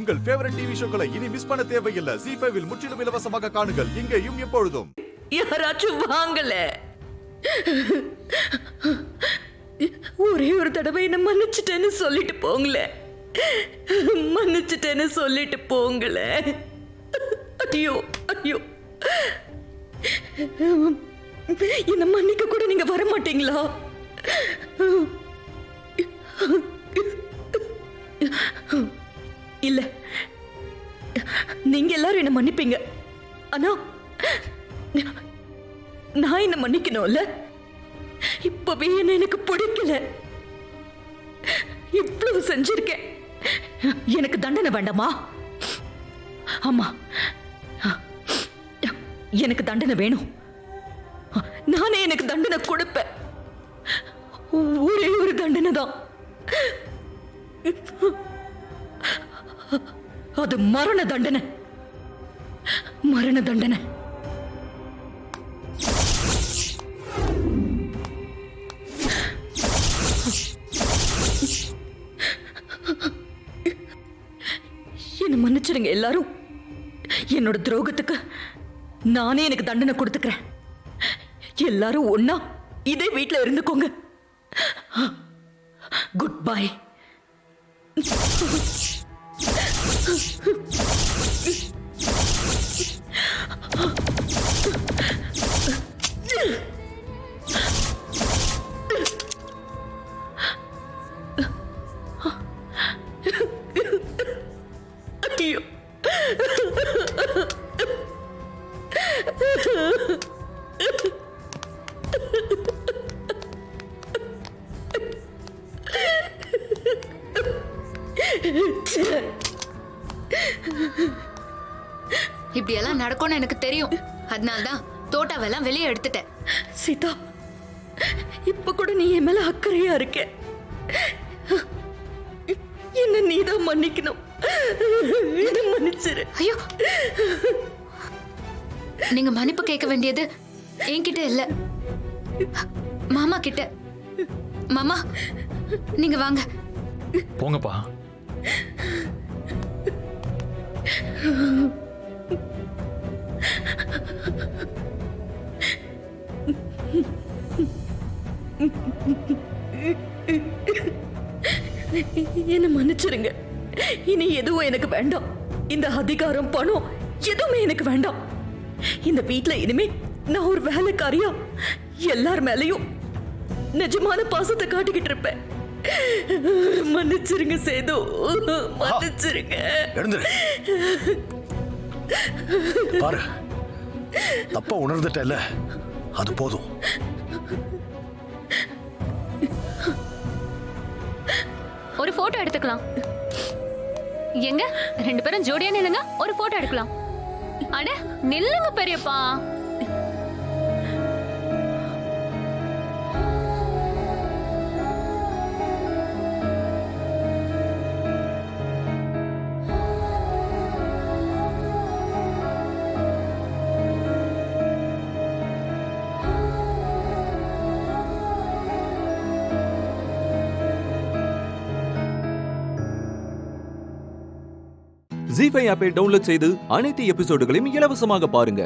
உங்கள் favourite TV ஷோக்களை இனி miss பண்ண தேவையில்லை. ZEE5 இல் முற்றிலும் இலவசமாக காணுங்கள், இங்கேயும் எப்பொழுதும். யாராச்சும் வாங்கல. ஒரே ஒரு தடவை என்ன மன்னிச்சிட்டேன்னு சொல்லிட்டு போங்களே. மன்னிச்சிட்டேன்னு சொல்லிட்டு போங்களே. ஐயோ ஐயோ, என்ன மன்னிக்க கூட நீங்க வர மாட்டீங்களா? இல்ல, நீங்க எல்லாரும் என்ன மன்னிப்பீங்க. ஆனா நான் என்ன மன்னிக்கணும்ல. இப்பவே என்ன எனக்கு பிடிக்கல. இவ்வளவு செஞ்சிருக்கேன், எனக்கு தண்டனை வேண்டாமா? ஆமா, எனக்கு தண்டனை வேணும். நானே எனக்கு தண்டனை கொடுப்பேன். ஒரே ஒரு தண்டனை தான், அது மரண தண்டனை. மரண தண்டனை. என்ன மன்னிச்சிடுங்க எல்லாரும். என்னோட துரோகத்துக்கு நானே எனக்கு தண்டனை கொடுத்துக்கிறேன். எல்லாரும் ஒன்னா இதே வீட்டில் இருந்துக்கோங்க. Good bye. ஐயோ, இப்படி எல்லாம் நடக்கும்னு எனக்கு தெரியும். அதனால்தான் தோட்டாவெல்லாம் வெளியே எடுத்துட்டேன். சீதா, இப்ப கூட நீ என் மேல அக்கறையா இருக்க. என்ன நீதான் மன்னிக்கணும். என்ன மன்னிச்சிரு. ஐயோ, நீங்க மன்னிப்பு கேட்க வேண்டியது என்கிட்ட இல்ல, மாமா கிட்ட. மாமா, நீங்க வாங்க. போங்கப்பா. என்ன மன்னிச்சிருங்க. இனி எதுவும் எனக்கு வேண்டாம். இந்த அதிகாரம், பணம் எதுவுமே எனக்கு வேண்டாம். இந்த வீட்ல இனிமே நான் ஒரு வேலைக்காரியா எல்லார் மேலையும் நிஜமான பாசத்தை காட்டிக்கிட்டு இருப்பேன். மன்னிச்சிருங்க சேது, மன்னிச்சிருங்க. பாரு, தப்பா உணர்ந்துட்டல, அது போதும். ஒரு போட்டோ எடுத்துக்கலாம். எங்க ரெண்டு பேரும் ஜோடியா நில்லுங்க, ஒரு போட்டோ எடுக்கலாம். அட நில்லுங்க பெரியப்பா. ZEE5 ஆப்பை டவுன்லோட் செய்து அனைத்து எபிசோடுகளையும் இலவசமாக பாருங்க.